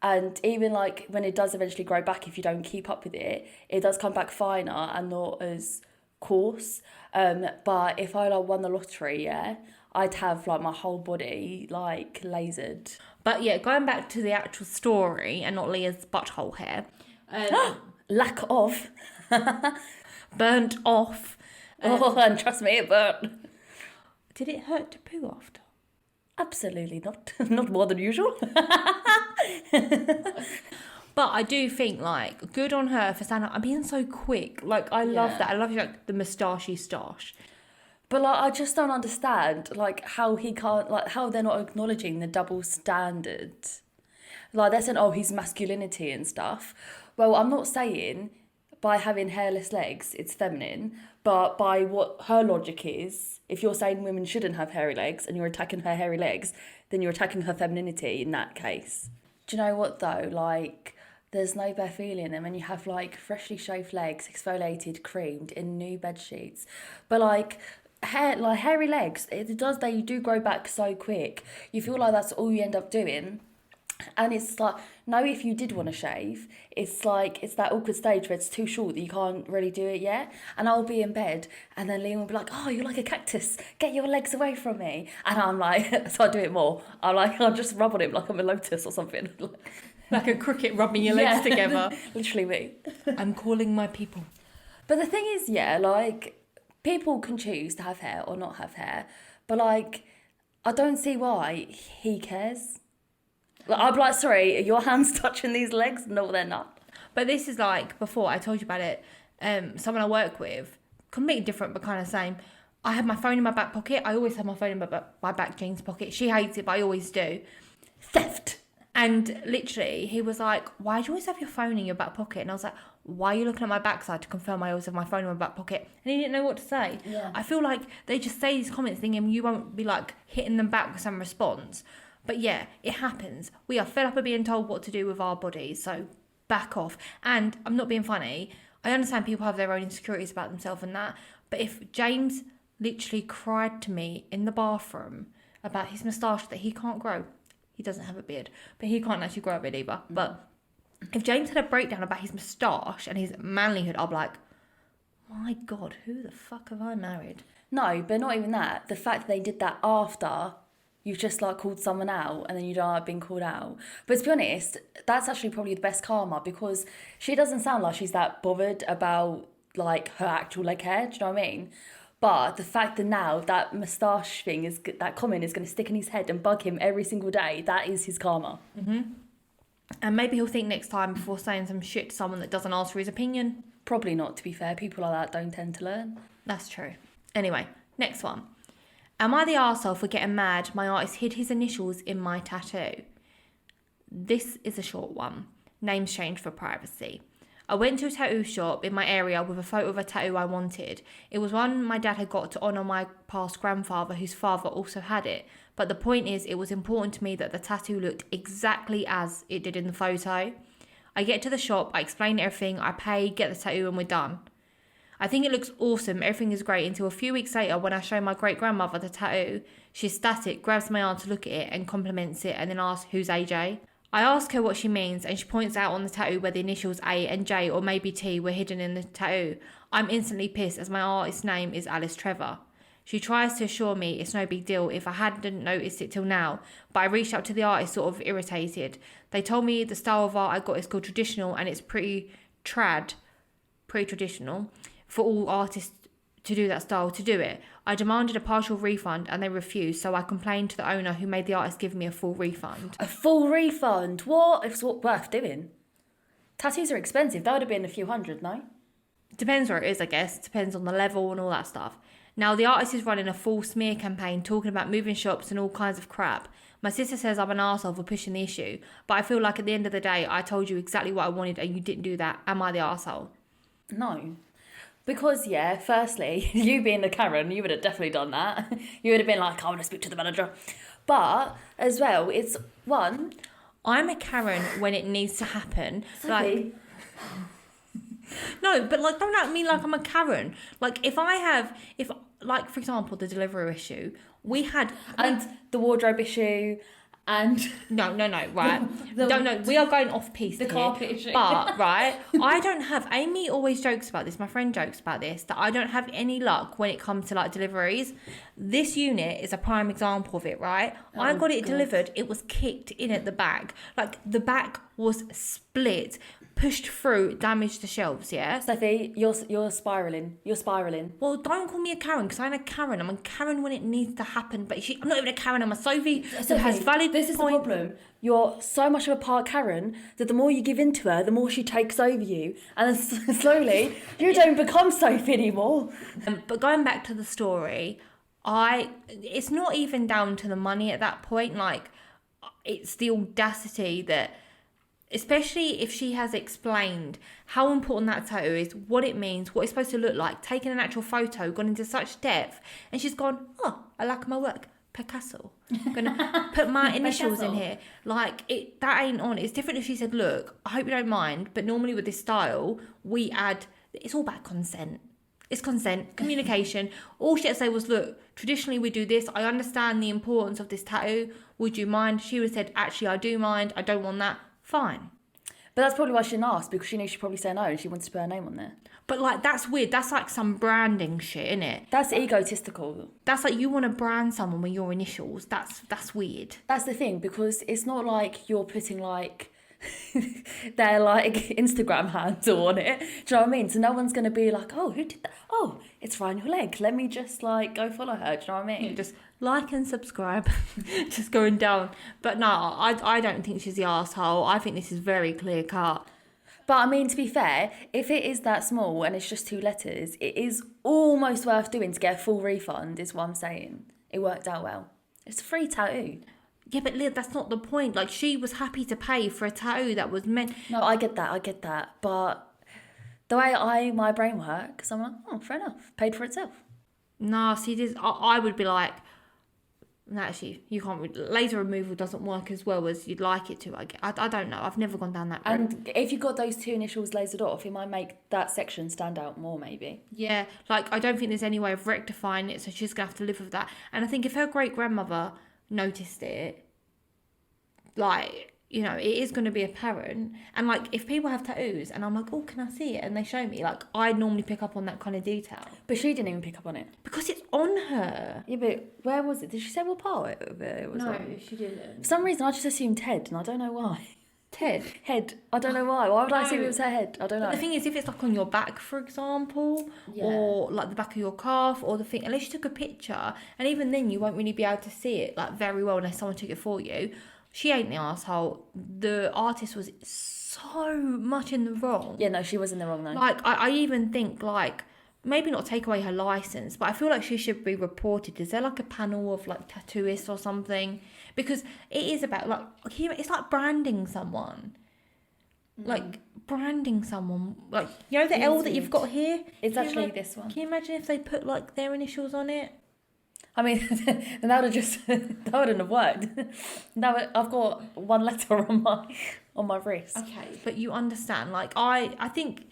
Speaker 2: And even like when it does eventually grow back, if you don't keep up with it, it does come back finer and not as coarse. But if I like won the lottery, yeah, I'd have like my whole body like lasered.
Speaker 1: But yeah, going back to the actual story and not Leah's butthole hair.
Speaker 2: Lack of.
Speaker 1: Burnt off.
Speaker 2: And trust me, it burnt.
Speaker 1: Did it hurt to poo after?
Speaker 2: Absolutely not. Not more than usual.
Speaker 1: But I do think, like, good on her for standing up. I'm being so quick. Like, I love that. I love, like, the moustachey stash.
Speaker 2: But, like, I just don't understand, like, how he can't, like, how they're not acknowledging the double standard. Like, they're saying, oh, his masculinity and stuff. Well, I'm not saying by having hairless legs, it's feminine, but by what her logic is, if you're saying women shouldn't have hairy legs and you're attacking her hairy legs, then you're attacking her femininity in that case. Do you know what, though? Like, there's no bare feeling them, and you have like freshly shaved legs, exfoliated, creamed in new bed sheets. But like hairy legs, they do grow back so quick. You feel like that's all you end up doing. And it's like, no, if you did want to shave, it's like, it's that awkward stage where it's too short that you can't really do it yet. And I'll be in bed and then Liam will be like, oh, you're like a cactus, get your legs away from me. And I'm like, so I do it more. I'll just rub on him like I'm a lotus or something.
Speaker 1: Like a cricket rubbing your legs together.
Speaker 2: Literally me.
Speaker 1: I'm calling my people.
Speaker 2: But the thing is, yeah, like, people can choose to have hair or not have hair. But, like, I don't see why he cares. Like, I'm like, sorry, are your hands touching these legs? No, they're not.
Speaker 1: But this is like, before I told you about it, someone I work with, completely different but kind of same. I have my phone in my back pocket. I always have my phone in my back jeans pocket. She hates it, but I always do.
Speaker 2: Theft.
Speaker 1: And literally, he was like, why do you always have your phone in your back pocket? And I was like, why are you looking at my backside to confirm I always have my phone in my back pocket? And he didn't know what to say.
Speaker 2: Yeah.
Speaker 1: I feel like they just say these comments thinking you won't be like hitting them back with some response. But yeah, it happens. We are fed up of being told what to do with our bodies, so back off. And I'm not being funny. I understand people have their own insecurities about themselves and that. But if James literally cried to me in the bathroom about his moustache that he can't grow, he doesn't have a beard, but he can't actually grow a beard either. But if James had a breakdown about his moustache and his manlyhood, I'll be like, my God, who the fuck have I married?
Speaker 2: No, but not even that. The fact that they did that after you've just like called someone out and then you don't like being called out. But to be honest, that's actually probably the best karma because she doesn't sound like she's that bothered about like her actual leg hair. Do you know what I mean? But the fact that now that moustache thing is, that comment is going to stick in his head and bug him every single day, that is his karma.
Speaker 1: Mm-hmm. And maybe he'll think next time before saying some shit to someone that doesn't ask for his opinion.
Speaker 2: Probably not, to be fair. People like that don't tend to learn.
Speaker 1: That's true. Anyway, next one. Am I the arsehole for getting mad my artist hid his initials in my tattoo? This is a short one. Names changed for privacy. I went to a tattoo shop in my area with a photo of a tattoo I wanted. It was one my dad had got to honour my past grandfather whose father also had it, But the point is, it was important to me that the tattoo looked exactly as it did in the photo. I get to the shop, I explain everything, I pay, get the tattoo, and we're done. I think it looks awesome, everything is great, until a few weeks later when I show my great-grandmother the tattoo, she's static, grabs my arm to look at it and compliments it and then asks, who's AJ? I ask her what she means and she points out on the tattoo where the initials A and J or maybe T were hidden in the tattoo. I'm instantly pissed as my artist's name is Alice Trevor. She tries to assure me it's no big deal if I hadn't noticed it till now, but I reached out to the artist sort of irritated. They told me the style of art I got is called traditional and it's pretty traditional for all artists to do that style to do it. I demanded a partial refund and they refused, so I complained to the owner who made the artist give me a full refund.
Speaker 2: A full refund? What? It's worth doing. Tattoos are expensive. That would have been a few hundred, no?
Speaker 1: Depends where it is, I guess. Depends on the level and all that stuff. Now, the artist is running a full smear campaign talking about moving shops and all kinds of crap. My sister says I'm an arsehole for pushing the issue, but I feel like at the end of the day, I told you exactly what I wanted and you didn't do that. Am I the arsehole?
Speaker 2: No. Because, yeah, firstly, you being a Karen, you would have definitely done that. You would have been like, I want to speak to the manager. But, as well, it's one...
Speaker 1: I'm a Karen when it needs to happen.
Speaker 2: Sophie.
Speaker 1: No, but like, don't act me like I'm a Karen. Like, like, for example, the delivery issue, we had...
Speaker 2: And the wardrobe issue, and...
Speaker 1: No, right. No, we are going off piece
Speaker 2: The
Speaker 1: here.
Speaker 2: carpet issue.
Speaker 1: But, right, I don't have... Amy always jokes about this, my friend jokes about this, that I don't have any luck when it comes to, like, deliveries. This unit is a prime example of it, right? I got it delivered, it was kicked in at the back. Like, the back was split, pushed through, damaged the shelves, yeah?
Speaker 2: Sophie, you're spiralling. You're spiralling.
Speaker 1: Well, don't call me a Karen, because I'm a Karen. I'm a Karen when it needs to happen, but I'm not even a Karen, I'm a Sophie who has valid
Speaker 2: This is the problem. You're so much of a part Karen that the more you give in to her, the more she takes over you. And then slowly, you don't become Sophie anymore.
Speaker 1: But going back to the story, it's not even down to the money at that point. Like, it's the audacity that... Especially if she has explained how important that tattoo is, what it means, what it's supposed to look like, taken an actual photo, gone into such depth, and she's gone, oh, I like my work, Picasso. I'm going to put my initials in here. Like, that ain't on. It's different if she said, look, I hope you don't mind, but normally with this style, we add, it's all about consent. It's consent, communication. All she had to say was, look, traditionally we do this. I understand the importance of this tattoo. Would you mind? She would have said, actually, I do mind. I don't want that. Fine.
Speaker 2: But that's probably why she didn't ask, because she knew she'd probably say no and she wanted to put her name on there.
Speaker 1: But, like, that's weird. That's, like, some branding shit, isn't it?
Speaker 2: That's egotistical.
Speaker 1: That's like you want to brand someone with your initials. That's weird.
Speaker 2: That's the thing, because it's not like you're putting, like, their, like, Instagram handle on it. Do you know what I mean? So no one's going to be like, oh, who did that? Oh, it's Ryan Leg. Let me just, like, go follow her. Do you know what I mean?
Speaker 1: Just like and subscribe. Just going down. But no, I don't think she's the arsehole. I think this is very clear cut.
Speaker 2: But I mean, to be fair, if it is that small and it's just 2 letters, it is almost worth doing to get a full refund, is what I'm saying. It worked out well. It's a free tattoo.
Speaker 1: Yeah, but Leah, that's not the point. Like, she was happy to pay for a tattoo that was meant...
Speaker 2: No, I get that. But the way my brain works, I'm like, oh, fair enough. Paid for itself.
Speaker 1: Nah, see, this, I would be like... No, actually, you can't... Laser removal doesn't work as well as you'd like it to, I don't know. I've never gone down that road.
Speaker 2: And if you got those 2 initials lasered off, it might make that section stand out more, maybe.
Speaker 1: Yeah, like, I don't think there's any way of rectifying it, so she's going to have to live with that. And I think if her great-grandmother noticed it, like... You know, it is going to be apparent. And, like, if people have tattoos and I'm like, oh, can I see it? And they show me, like, I normally pick up on that kind of detail.
Speaker 2: But she didn't even pick up on it.
Speaker 1: Because it's on her.
Speaker 2: Yeah, but where was it? Did she say what part of it was
Speaker 1: No,
Speaker 2: on?
Speaker 1: she didn't.
Speaker 2: For some reason, I just assumed head, and I don't know why.
Speaker 1: Head?
Speaker 2: Head. I don't know why. Why would I assume it was her head? I don't know.
Speaker 1: But the thing is, if it's, like, on your back, for example, or, like, the back of your calf, or the thing, unless you took a picture, and even then you won't really be able to see it, like, very well unless someone took it for you. She ain't the arsehole. The artist was so much in the wrong.
Speaker 2: Yeah, no, she was in the wrong though.
Speaker 1: Like, I even think, like, maybe not take away her licence, but I feel like she should be reported. Is there, like, a panel of, like, tattooists or something? Because it is about, like, it's like branding someone. Like, branding someone. Like, you know the L that you've got here?
Speaker 2: It's actually this one.
Speaker 1: Can you imagine if they put, like, their initials on it?
Speaker 2: I mean, then that wouldn't have worked. Now I've got one letter on my wrist.
Speaker 1: Okay, but you understand, like, I think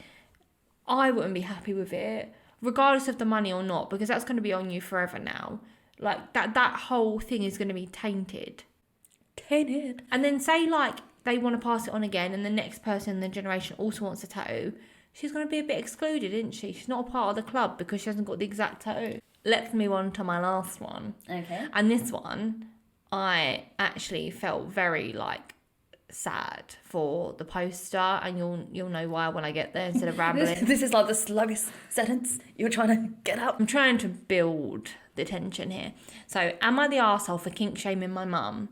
Speaker 1: I wouldn't be happy with it, regardless of the money or not, because that's going to be on you forever now. Like, that whole thing is going to be tainted.
Speaker 2: Tainted.
Speaker 1: And then say, like, they want to pass it on again, and the next person in the generation also wants a tattoo. She's going to be a bit excluded, isn't she? She's not a part of the club because she hasn't got the exact tattoo. Let's move on to my last one.
Speaker 2: Okay.
Speaker 1: And this one, I actually felt very, like, sad for the poster, and you'll know why when I get there instead of rambling.
Speaker 2: This is like the slowest sentence you're trying to get up.
Speaker 1: I'm trying to build the tension here. So, am I the arsehole for kink shaming my mum?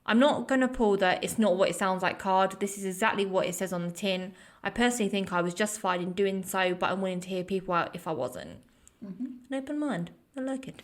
Speaker 1: I'm not going to pull the "it's not what it sounds like" card. This is exactly what it says on the tin. I personally think I was justified in doing so, but I'm willing to hear people out if I wasn't. An open mind. I like it.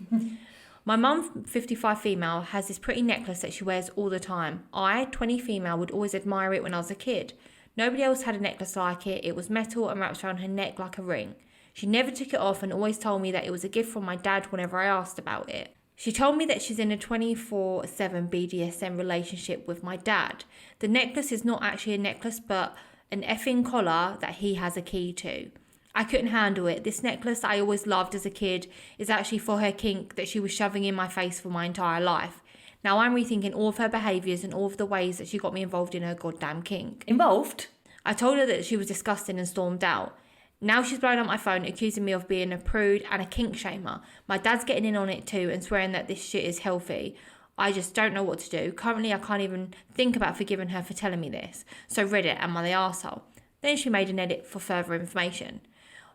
Speaker 1: My mum, 55 female, has this pretty necklace that she wears all the time. I, 20 female, would always admire it when I was a kid. Nobody else had a necklace like it. It was metal and wraps around her neck like a ring. She never took it off and always told me that it was a gift from my dad whenever I asked about it. She told me that she's in a 24/7 BDSM relationship with my dad. The necklace is not actually a necklace, but an effing collar that he has a key to. I couldn't handle it. This necklace that I always loved as a kid is actually for her kink that she was shoving in my face for my entire life. Now I'm rethinking all of her behaviours and all of the ways that she got me involved in her goddamn kink.
Speaker 2: Involved?
Speaker 1: I told her that she was disgusting and stormed out. Now she's blown up my phone accusing me of being a prude and a kink shamer. My dad's getting in on it too and swearing that this shit is healthy. I just don't know what to do. Currently I can't even think about forgiving her for telling me this. So Reddit, am I the arsehole? Then she made an edit for further information.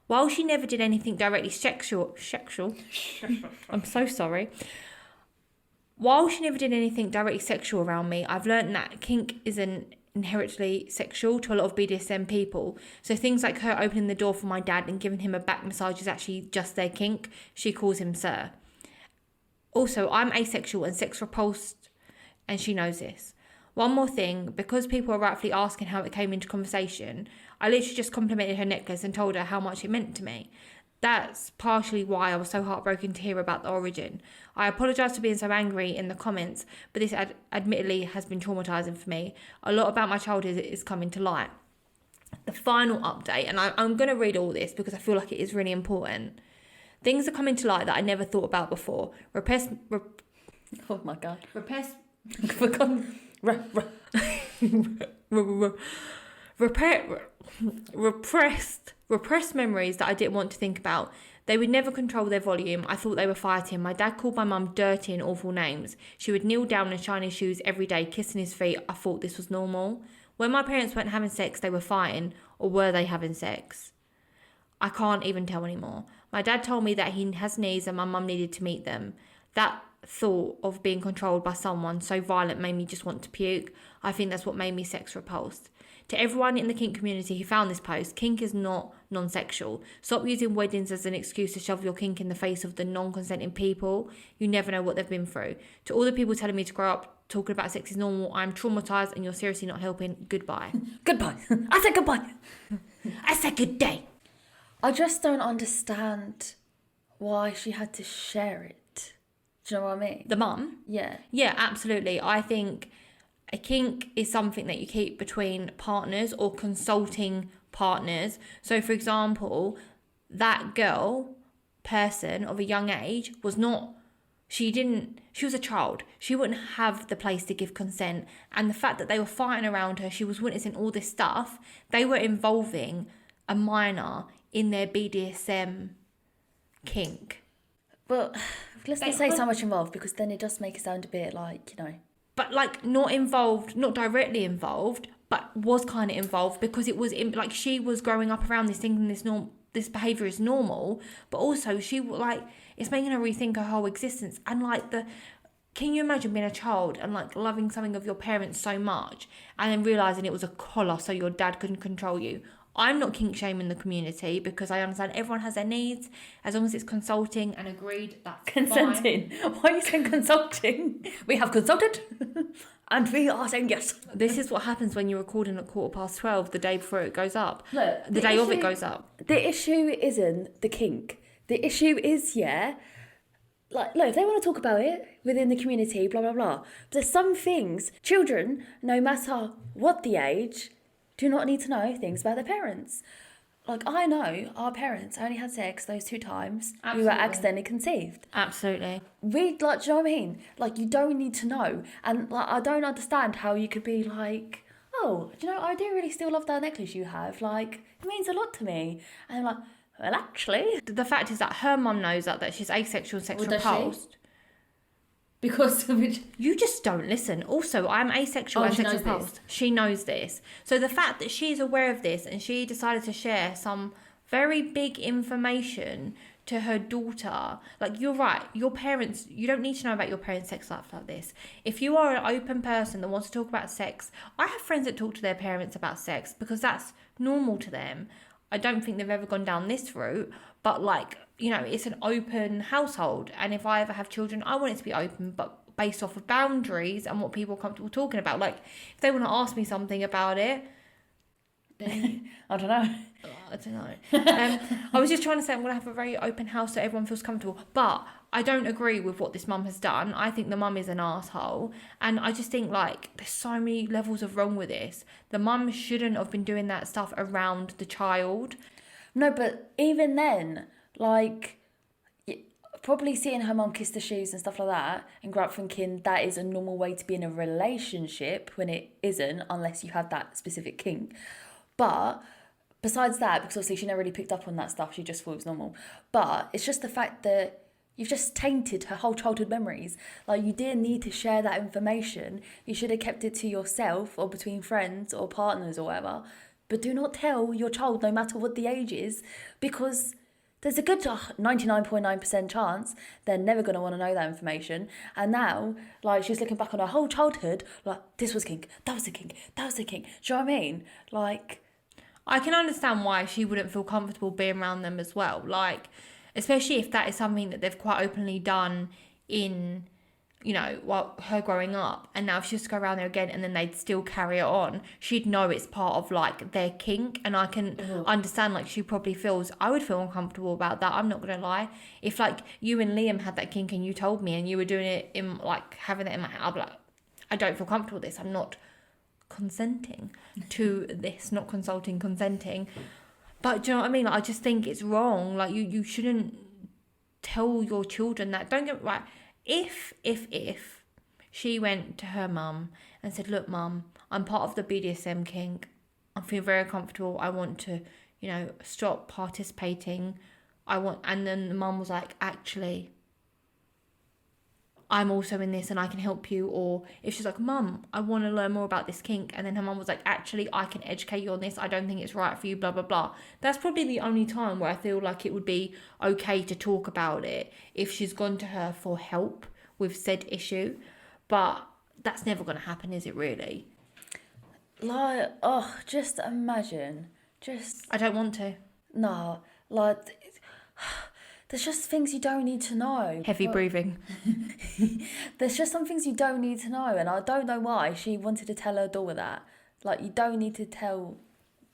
Speaker 1: While she never did anything directly sexual, I'm so sorry. While she never did anything directly sexual around me, I've learned that kink isn't inherently sexual to a lot of BDSM people. So things like her opening the door for my dad and giving him a back massage is actually just their kink. She calls him sir. Also, I'm asexual and sex repulsed, and she knows this. One more thing, because people are rightfully asking how it came into conversation, I literally just complimented her necklace and told her how much it meant to me. That's partially why I was so heartbroken to hear about the origin. I apologise for being so angry in the comments, but this admittedly has been traumatising for me. A lot about my childhood is coming to light. The final update, and I'm going to read all this because I feel like it is really important. Things are coming to light that I never thought about before.
Speaker 2: Oh my god.
Speaker 1: Repressed memories that I didn't want to think about. They would never control their volume. I thought they were fighting. My dad called my mum dirty and awful names. She would kneel down and shine his shoes every day, kissing his feet. I thought this was normal. When my parents weren't having sex, they were fighting, or were they having sex? I can't even tell anymore. My dad told me that he has needs and my mum needed to meet them. That thought of being controlled by someone so violent made me just want to puke. I think that's what made me sex repulsed. To everyone in the kink community who found this post, kink is not non-sexual. Stop using weddings as an excuse to shove your kink in the face of the non-consenting people. You never know what they've been through. To all the people telling me to grow up talking about sex is normal, I'm traumatised and you're seriously not helping. Goodbye.
Speaker 2: Goodbye. I said goodbye.
Speaker 1: I said good day.
Speaker 2: I just don't understand why she had to share it. Do you know what I mean?
Speaker 1: The mum?
Speaker 2: Yeah.
Speaker 1: Yeah, absolutely. I think a kink is something that you keep between partners or consulting partners. So, for example, that person of a young age was not, she was a child. She wouldn't have the place to give consent. And the fact that they were fighting around her, she was witnessing all this stuff, they were involving a minor in their BDSM kink.
Speaker 2: But let's not say so much involved, because then it does make it sound a bit like, you know.
Speaker 1: But like not involved, not directly involved, but was kind of involved because it was like she was growing up around this thinking this behaviour is normal, but also she like it's making her rethink her whole existence. And like can you imagine being a child and like loving something of your parents so much and then realising it was a collar so your dad couldn't control you? I'm not kink shaming the community because I understand everyone has their needs. As long as it's consulting and agreed, that's
Speaker 2: consenting. Fine. Why are you saying consulting? We have consulted and we are saying yes.
Speaker 1: This is what happens when you're recording at 12:15 the day before it goes up.
Speaker 2: Look,
Speaker 1: the day of it goes up.
Speaker 2: The issue isn't the kink. The issue is, like, look, if they want to talk about it within the community, blah, blah, blah. But there's some things, children, no matter what the age, do not need to know things about their parents. Like, I know our parents only had sex those 2 times.
Speaker 1: Absolutely.
Speaker 2: We were accidentally conceived.
Speaker 1: Absolutely.
Speaker 2: We, like, do you know what I mean? Like, you don't need to know. And, like, I don't understand how you could be like, oh, do you know, I do really still love that necklace you have. Like, it means a lot to me. And I'm like, well, actually.
Speaker 1: The fact is that her mum knows that she's asexual and sex
Speaker 2: Well, does
Speaker 1: repulsed.
Speaker 2: Because of it.
Speaker 1: You just don't listen. Also, I'm asexual and
Speaker 2: she
Speaker 1: sex
Speaker 2: knows
Speaker 1: repulsed. She knows this. So the fact that she's aware of this and she decided to share some very big information to her daughter, like, you're right, your parents, you don't need to know about your parents' sex life like this. If you are an open person that wants to talk about sex, I have friends that talk to their parents about sex because that's normal to them. I don't think they've ever gone down this route, but, like, you know, it's an open household. And if I ever have children, I want it to be open, but based off of boundaries and what people are comfortable talking about. Like, if they want to ask me something about it, then
Speaker 2: I don't know.
Speaker 1: I don't know. I was just trying to say I'm going to have a very open house so everyone feels comfortable. But I don't agree with what this mum has done. I think the mum is an asshole. And I just think, like, there's so many levels of wrong with this. The mum shouldn't have been doing that stuff around the child.
Speaker 2: No, but even then, like, probably seeing her mum kiss the shoes and stuff like that and grow up thinking that is a normal way to be in a relationship when it isn't, unless you have that specific kink. But besides that, because obviously she never really picked up on that stuff, she just thought it was normal. But it's just the fact that you've just tainted her whole childhood memories. Like, you didn't need to share that information. You should have kept it to yourself or between friends or partners or whatever. But do not tell your child, no matter what the age is, because there's a good 99.9% chance they're never going to want to know that information. And now, like, she's looking back on her whole childhood, like, this was kink, that was a kink, that was a kink. Do you know what I mean? Like,
Speaker 1: I can understand why she wouldn't feel comfortable being around them as well. Like, especially if that is something that they've quite openly done in, you know, while her growing up. And now if she was to go around there again and then they'd still carry it on, she'd know it's part of, like, their kink. And I can understand, like, she probably feels, I would feel uncomfortable about that. I'm not going to lie. If, like, you and Liam had that kink and you told me and you were doing it in, like, having it in my head, I'd be like, I don't feel comfortable with this. I'm not consenting to this, not consulting, consenting. But do you know what I mean? Like, I just think it's wrong. Like, you shouldn't tell your children that. Don't get right. If she went to her mum and said, look, mum, I'm part of the BDSM kink. I feel very comfortable. I want to, you know, stop participating. And then the mum was like, actually, I'm also in this and I can help you. Or if she's like, mum, I want to learn more about this kink. And then her mum was like, actually, I can educate you on this. I don't think it's right for you, blah, blah, blah. That's probably the only time where I feel like it would be okay to talk about it, if she's gone to her for help with said issue. But that's never going to happen, is it really?
Speaker 2: like, oh, just imagine.
Speaker 1: I don't want to.
Speaker 2: No, like, there's just things you don't need to know.
Speaker 1: Heavy breathing.
Speaker 2: There's just some things you don't need to know, and I don't know why she wanted to tell her daughter that. Like, you don't need to tell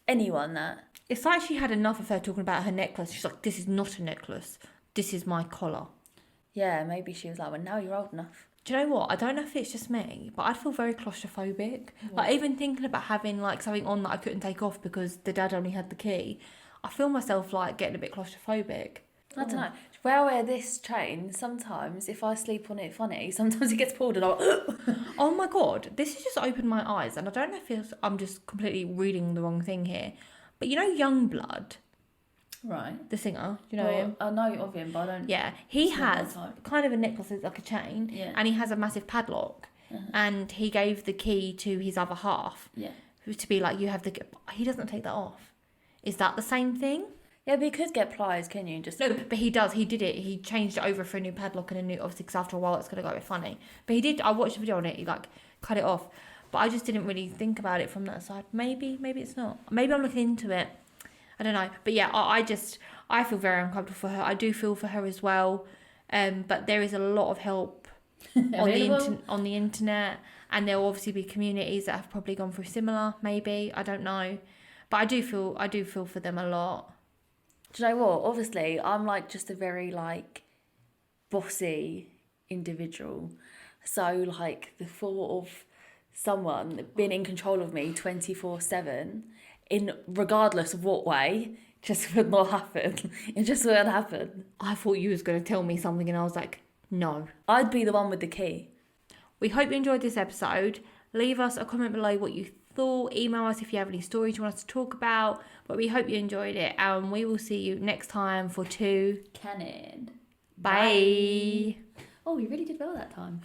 Speaker 2: anyone that.
Speaker 1: It's like she had enough of her talking about her necklace. She's like, this is not a necklace. This is my collar.
Speaker 2: Yeah, maybe she was like, well, now you're old enough.
Speaker 1: Do you know what? I don't know if it's just me, but I'd feel very claustrophobic. Like, even thinking about having, like, something on that I couldn't take off because the dad only had the key, I feel myself, like, getting a bit claustrophobic.
Speaker 2: I don't know. Well, I wear this chain, sometimes if I sleep on it funny, sometimes it gets pulled and I'm like,
Speaker 1: oh my God, this has just opened my eyes. And I don't know if I'm just completely reading the wrong thing here. But you know Youngblood?
Speaker 2: Right.
Speaker 1: The singer, do you know him?
Speaker 2: I know of him, but I don't.
Speaker 1: Yeah, he has kind of a necklace that's like a chain, and he has a massive padlock, and he gave the key to his other half.
Speaker 2: Yeah.
Speaker 1: To be like, you have the. He doesn't take that off. Is that the same thing?
Speaker 2: Yeah, but you could get pliers, can you? Just
Speaker 1: no, but he does. He did it. He changed it over for a new padlock and a new. Obviously, because after a while, it's gonna go a bit funny. But he did. I watched a video on it. He like cut it off, but I just didn't really think about it from that side. Maybe it's not. Maybe I'm looking into it. I don't know. But yeah, I feel very uncomfortable for her. I do feel for her as well. But there is a lot of help on the internet, and there will obviously be communities that have probably gone through similar. Maybe, I don't know, but I do feel for them a lot.
Speaker 2: Do you know what? Obviously, I'm like just a very like bossy individual. So like the thought of someone being in control of me 24/7, in regardless of what way, just would not happen. It just wouldn't happen.
Speaker 1: I thought you was going to tell me something and I was like, no.
Speaker 2: I'd be the one with the key.
Speaker 1: We hope you enjoyed this episode. Leave us a comment below what you thought. Email us if you have any stories you want us to talk about. But we hope you enjoyed it. And we will see you next time for 2
Speaker 2: CANDID.
Speaker 1: Bye.
Speaker 2: Oh, we really did well that time.